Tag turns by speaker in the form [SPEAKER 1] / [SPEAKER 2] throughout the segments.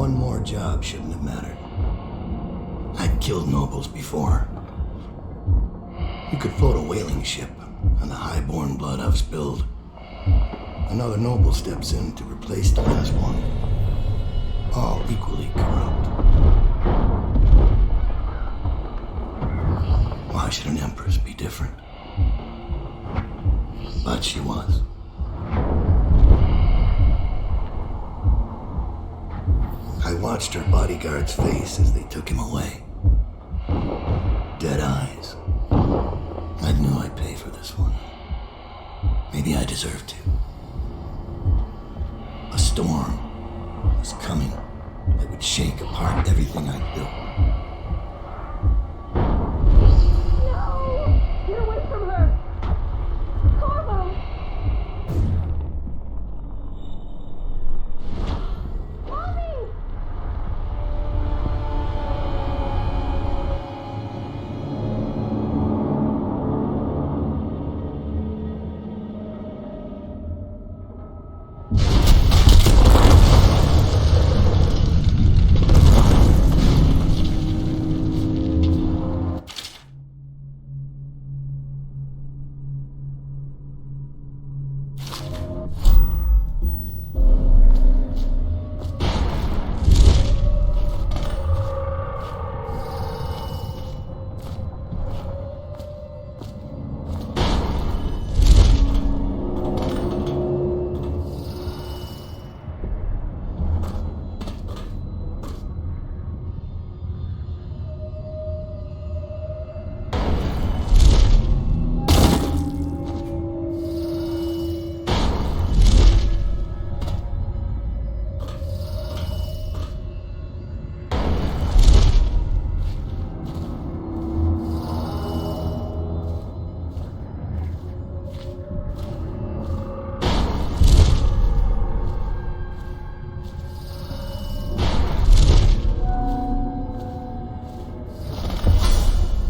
[SPEAKER 1] one more job shouldn't have mattered. I'd killed nobles before. You could float a whaling ship, and the high-born blood I've spilled. Another noble steps in to replace the last one. All equally corrupt. Why should an empress be different? But she was. I watched her bodyguard's face as they took him away. Dead eyes. I knew I'd pay for this one. Maybe I deserved to. A storm was coming that would shake apart everything I'd built.
[SPEAKER 2] No! Get away from her! Carlo! Mommy!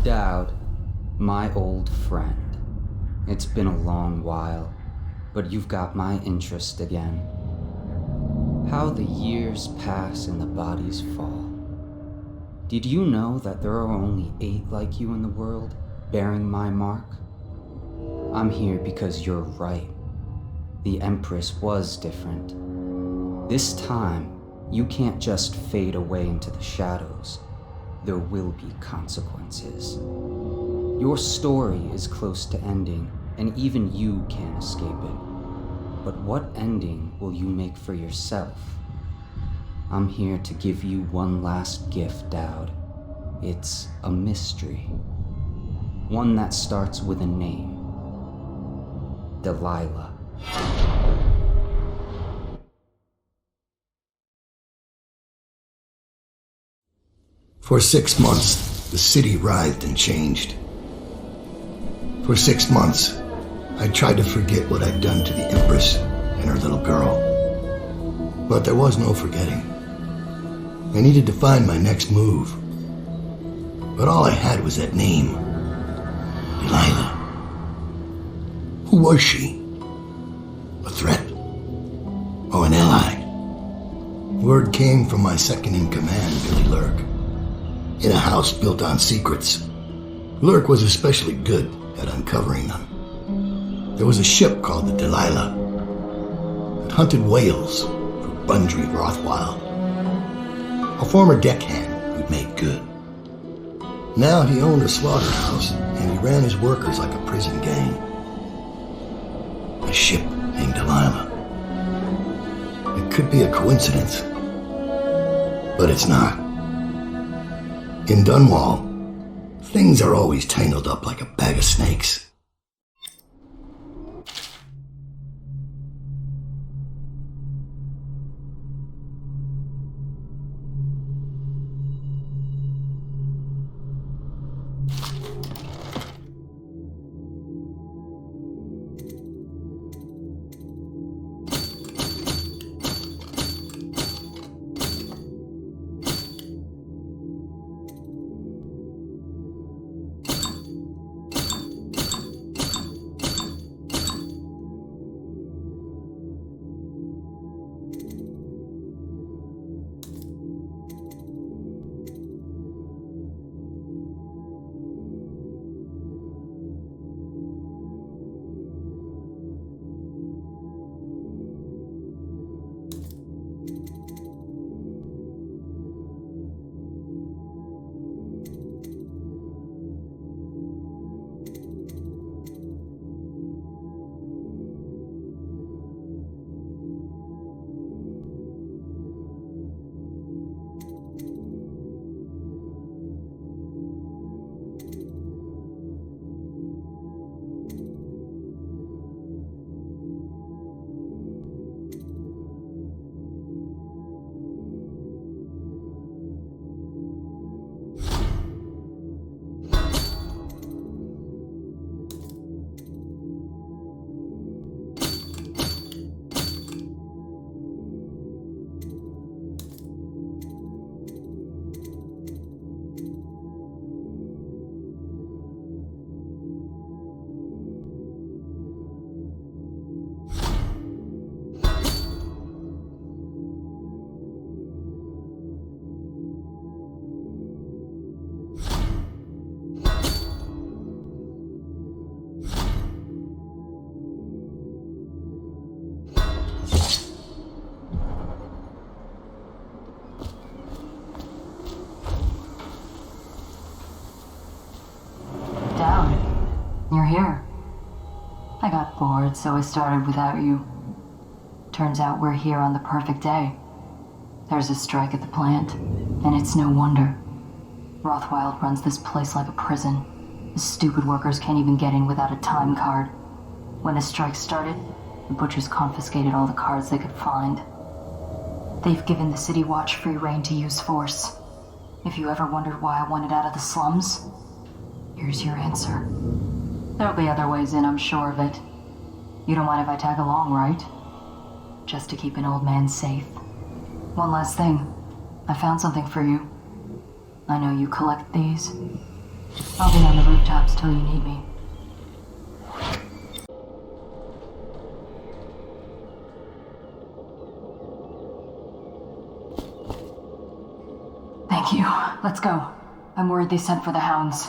[SPEAKER 3] Dowd, my old friend. It's been a long while, but you've got my interest again. How the years pass and the bodies fall. Did you know that there are only 8 like you in the world, bearing my mark? I'm here because you're right. The Empress was different. This time, you can't just fade away into the shadows. There will be consequences. Your story is close to ending, and even you can't escape it. But what ending will you make for yourself? I'm here to give you one last gift, Dowd. It's a mystery. One that starts with a name. Delilah.
[SPEAKER 1] For 6 months, the city writhed and changed. For 6 months, I tried to forget what I'd done to the Empress and her little girl. But there was no forgetting. I needed to find my next move. But all I had was that name. Delilah. Who was she? A threat? Or an ally? Word came from my second-in-command, Billy Lurk. In a house built on secrets, Lurk was especially good at uncovering them. There was a ship called the Delilah that hunted whales for Bundry Rothwild, a former deckhand who'd made good. Now he owned a slaughterhouse and he ran his workers like a prison gang. A ship named Delilah. It could be a coincidence, but it's not. In Dunwall, things are always tangled up like a bag of snakes.
[SPEAKER 4] You're here. I got bored, so I started without you. Turns out we're here on the perfect day. There's a strike at the plant, and it's no wonder. Rothwild runs this place like a prison. The stupid workers can't even get in without a time card. When the strike started, the butchers confiscated all the cards they could find. They've given the City Watch free rein to use force. If you ever wondered why I wanted out of the slums, here's your answer. There'll be other ways in, I'm sure of it. You don't mind if I tag along, right? Just to keep an old man safe. One last thing. I found something for you. I know you collect these. I'll be on the rooftops till you need me. Thank you. Let's go. I'm worried they sent for the hounds.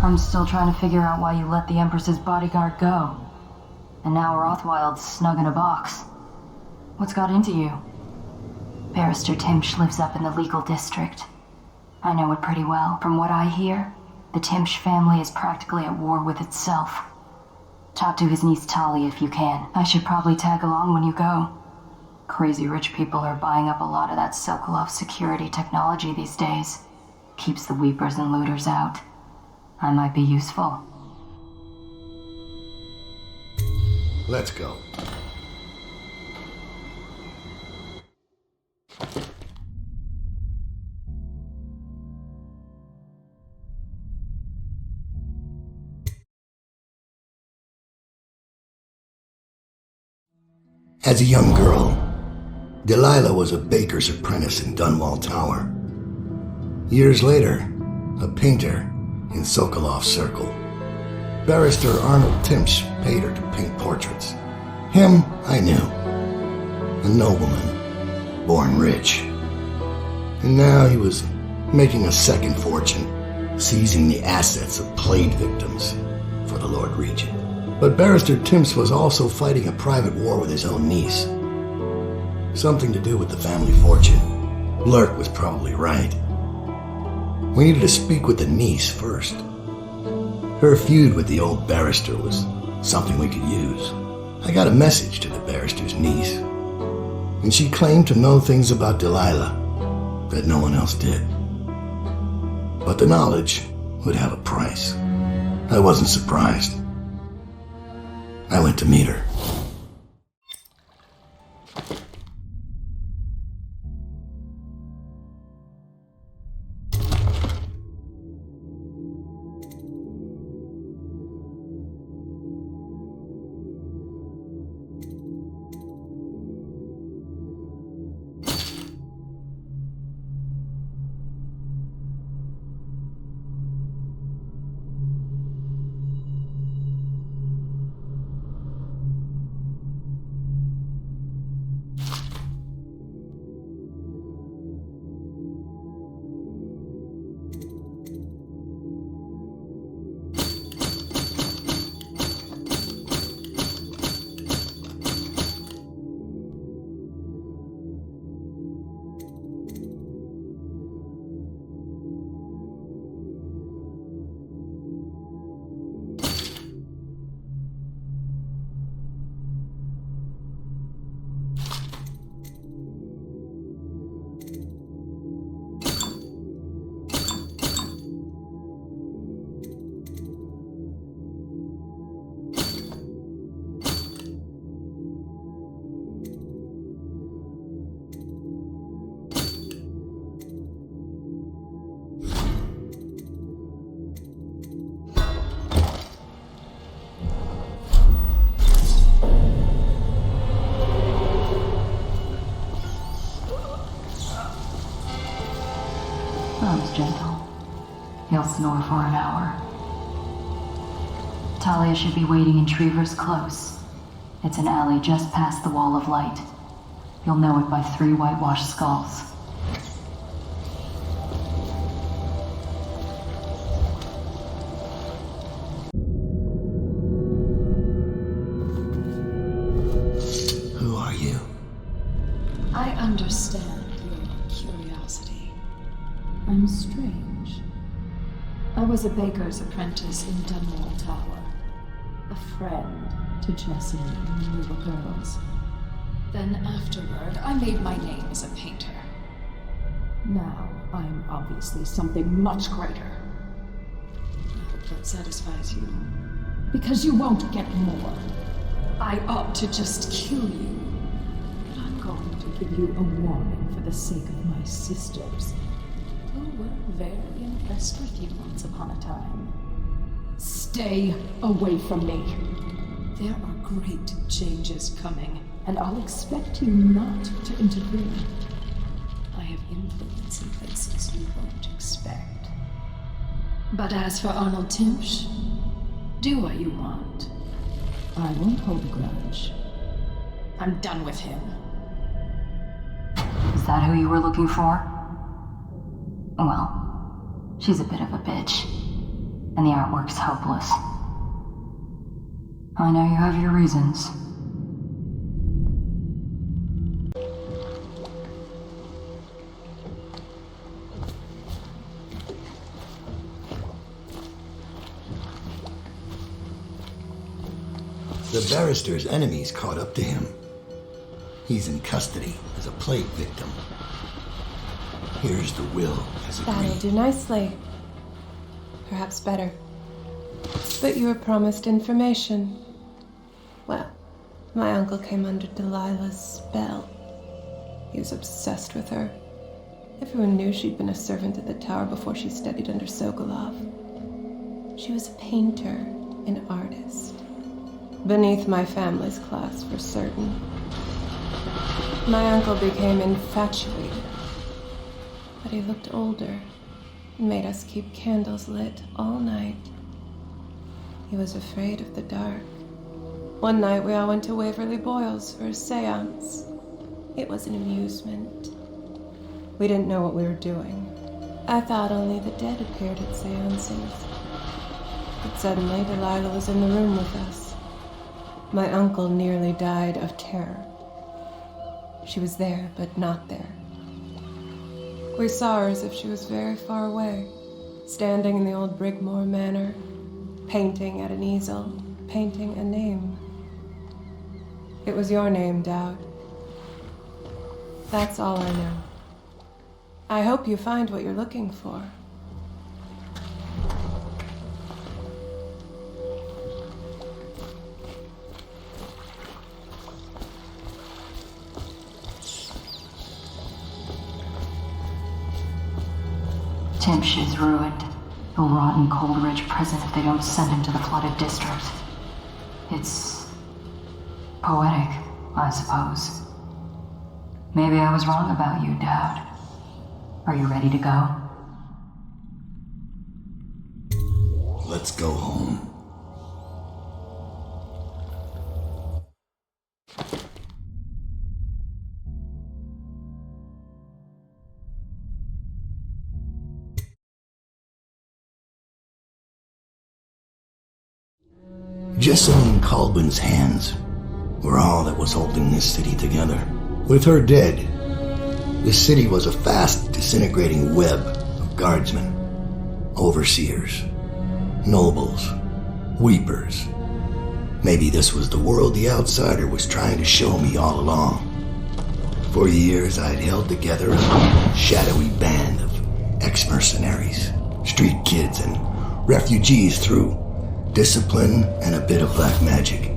[SPEAKER 4] I'm still trying to figure out why you let the Empress's bodyguard go. And now Rothwild's snug in a box. What's got into you? Barrister Timsh lives up in the legal district. I know it pretty well. From what I hear, the Timsh family is practically at war with itself. Talk to his niece Tali if you can. I should probably tag along when you go. Crazy rich people are buying up a lot of that Sokolov security technology these days. Keeps the weepers and looters out. I might be useful.
[SPEAKER 1] Let's go. As a young girl, Delilah was a baker's apprentice in Dunwall Tower. Years later, a painter in Sokolov's circle. Barrister Arnold Timsh paid her to paint portraits. Him, I knew. A nobleman, born rich. And now he was making a second fortune, seizing the assets of plague victims for the Lord Regent. But Barrister Timsh was also fighting a private war with his own niece. Something to do with the family fortune. Lurk was probably right. We needed to speak with the niece first. Her feud with the old barrister was something we could use. I got a message to the barrister's niece, and she claimed to know things about Delilah that no one else did. But the knowledge would have a price. I wasn't surprised. I went to meet her.
[SPEAKER 4] else north for an hour. Talia should be waiting in Trevor's Close. It's an alley just past the Wall of Light. You'll know it by 3 whitewashed skulls.
[SPEAKER 1] Who are you?
[SPEAKER 2] I understand your curiosity. I'm strange. I was a baker's apprentice in Dunwall Tower. A friend to Jessie when we were girls. Then afterward, I made my name as a painter. Now, I'm obviously something much greater. I hope that satisfies you. Because you won't get more. I ought to just kill you. But I'm going to give you a warning for the sake of my sisters, who were very impressed with you once upon a time. Stay away from me. There are great changes coming, and I'll expect you not to interfere. I have influence in places you won't expect. But as for Arnold Timsh, do what you want. I won't hold a grudge. I'm done with him.
[SPEAKER 4] Is that who you were looking for? Well, she's a bit of a bitch, and the artwork's hopeless. I know you have your reasons.
[SPEAKER 1] The barrister's enemies caught up to him. He's in custody as a plague victim. Here's the will as
[SPEAKER 5] That'll
[SPEAKER 1] agreed.
[SPEAKER 5] do nicely. Perhaps better. But you were promised information. Well, my uncle came under Delilah's spell. He was obsessed with her. Everyone knew she'd been a servant at the tower before she studied under Sokolov. She was a painter, an artist. Beneath my family's class, for certain. My uncle became infatuated. But he looked older and made us keep candles lit all night. He was afraid of the dark. One night we all went to Waverly Boyle's for a seance. It was an amusement. We didn't know what we were doing. I thought only the dead appeared at seances. But suddenly Delilah was in the room with us. My uncle nearly died of terror. She was there, but not there. We saw her as if she was very far away, standing in the old Brigmore Manor, painting at an easel, painting a name. It was your name, Dowd. That's all I know. I hope you find what you're looking for.
[SPEAKER 4] Timsh is ruined. He'll rot in Coleridge prison if they don't send him to the flooded district. It's poetic, I suppose. Maybe I was wrong about you, Dowd. Are you ready to go?
[SPEAKER 1] Let's go home. Jessamine Colbin's hands were all that was holding this city together. With her dead, this city was a fast disintegrating web of guardsmen, overseers, nobles, weepers. Maybe this was the world the outsider was trying to show me all along. For years I'd held together a shadowy band of ex-mercenaries, street kids, and refugees through discipline and a bit of black magic.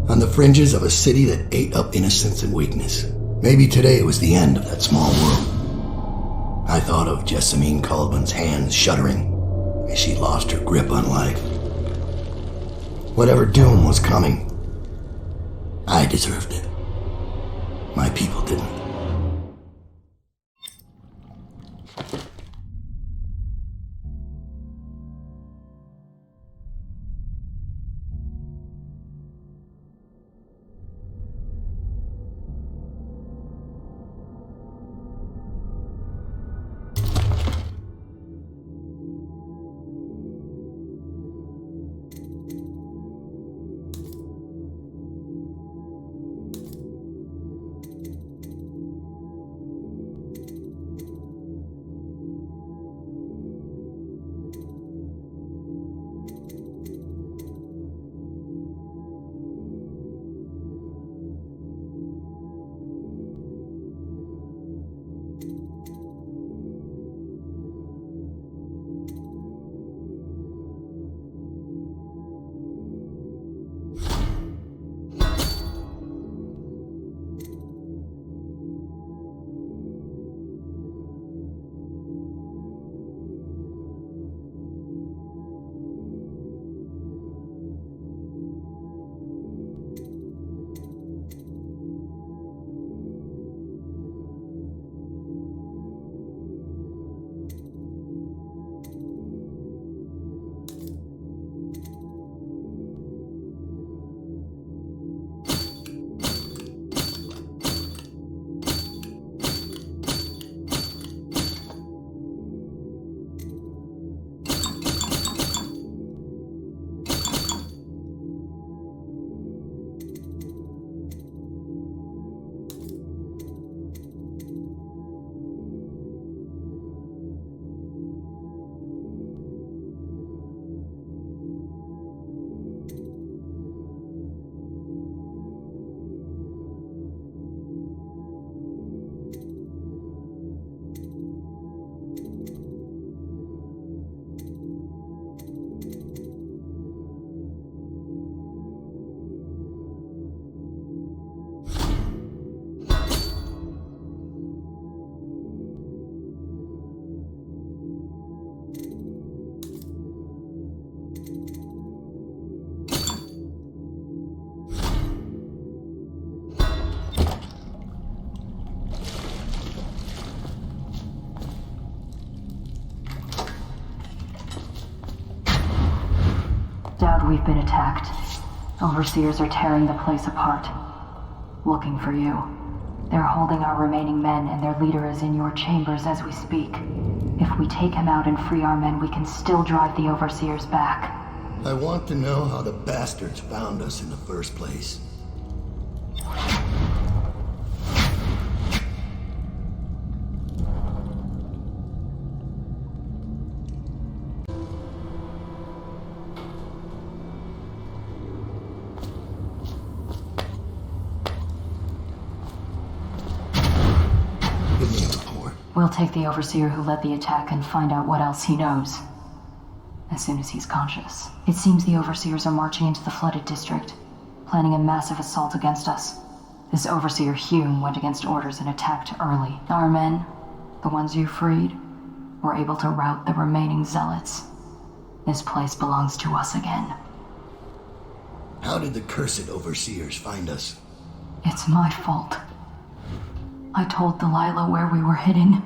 [SPEAKER 1] On the fringes of a city that ate up innocence and weakness. Maybe today was the end of that small world. I thought of Jessamine Colbin's hands shuddering as she lost her grip on life. Whatever doom was coming, I deserved it. My people didn't.
[SPEAKER 4] We've been attacked. Overseers are tearing the place apart. Looking for you. They're holding our remaining men, and their leader is in your chambers as we speak. If we take him out and free our men, we can still drive the Overseers back.
[SPEAKER 1] I want to know how the bastards found us in the first place. Give me a report.
[SPEAKER 4] We'll take the Overseer who led the attack and find out what else he knows. As soon as he's conscious. It seems the Overseers are marching into the flooded district, planning a massive assault against us. This Overseer Hume went against orders and attacked early. Our men, the ones you freed, were able to rout the remaining zealots. This place belongs to us again.
[SPEAKER 1] How did the cursed Overseers find us?
[SPEAKER 4] It's my fault. I told Delilah where we were heading.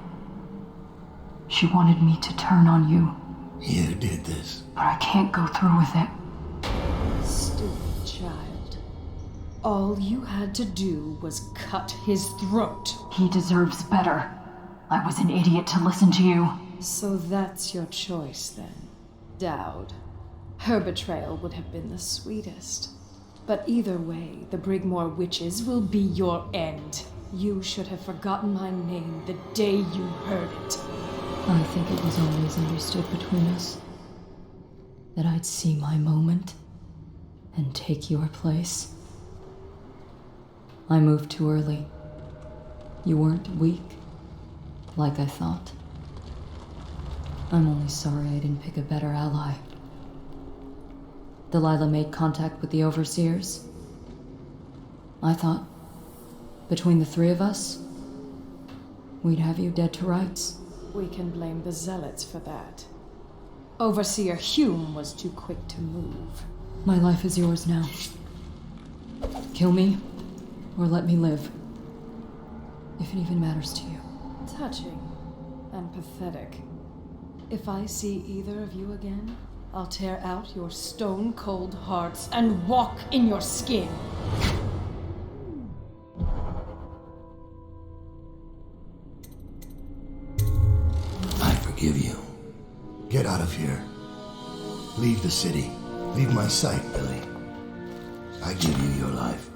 [SPEAKER 4] She wanted me to turn on you.
[SPEAKER 1] You did this.
[SPEAKER 4] But I can't go through with it.
[SPEAKER 2] Stupid child. All you had to do was cut his throat.
[SPEAKER 4] He deserves better. I was an idiot to listen to you.
[SPEAKER 2] So that's your choice then, Dowd. Her betrayal would have been the sweetest. But either way, the Brigmore witches will be your end. You should have forgotten my name the day you heard it.
[SPEAKER 4] I think it was always understood between us that I'd see my moment and take your place. I moved too early. You weren't weak, like I thought. I'm only sorry I didn't pick a better ally. Delilah made contact with the Overseers. I thought, between the three of us, we'd have you dead to rights.
[SPEAKER 2] We can blame the Zealots for that. Overseer Hume was too quick to move.
[SPEAKER 4] My life is yours now. Kill me, or let me live. If it even matters to you.
[SPEAKER 2] Touching and pathetic. If I see either of you again, I'll tear out your stone-cold hearts and walk in your skin.
[SPEAKER 1] I forgive you. Get out of here. Leave the city. Leave my sight, Billy. I give you your life.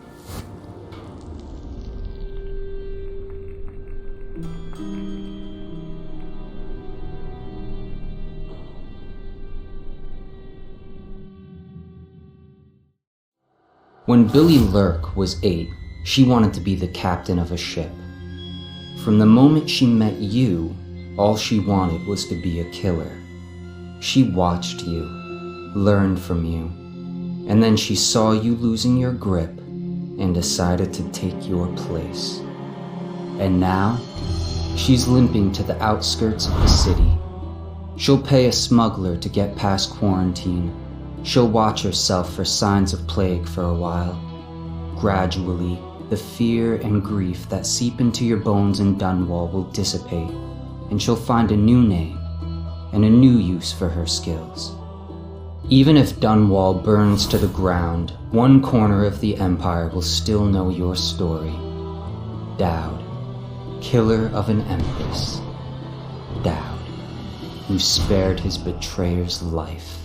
[SPEAKER 3] When Billy Lurk was 8, she wanted to be the captain of a ship. From the moment she met you, all she wanted was to be a killer. She watched you, learned from you, and then she saw you losing your grip and decided to take your place. And now, she's limping to the outskirts of the city. She'll pay a smuggler to get past quarantine. She'll watch herself for signs of plague for a while. Gradually, the fear and grief that seep into your bones in Dunwall will dissipate, and she'll find a new name and a new use for her skills. Even if Dunwall burns to the ground, one corner of the Empire will still know your story. Dowd, killer of an Empress. Dowd, who spared his betrayer's life.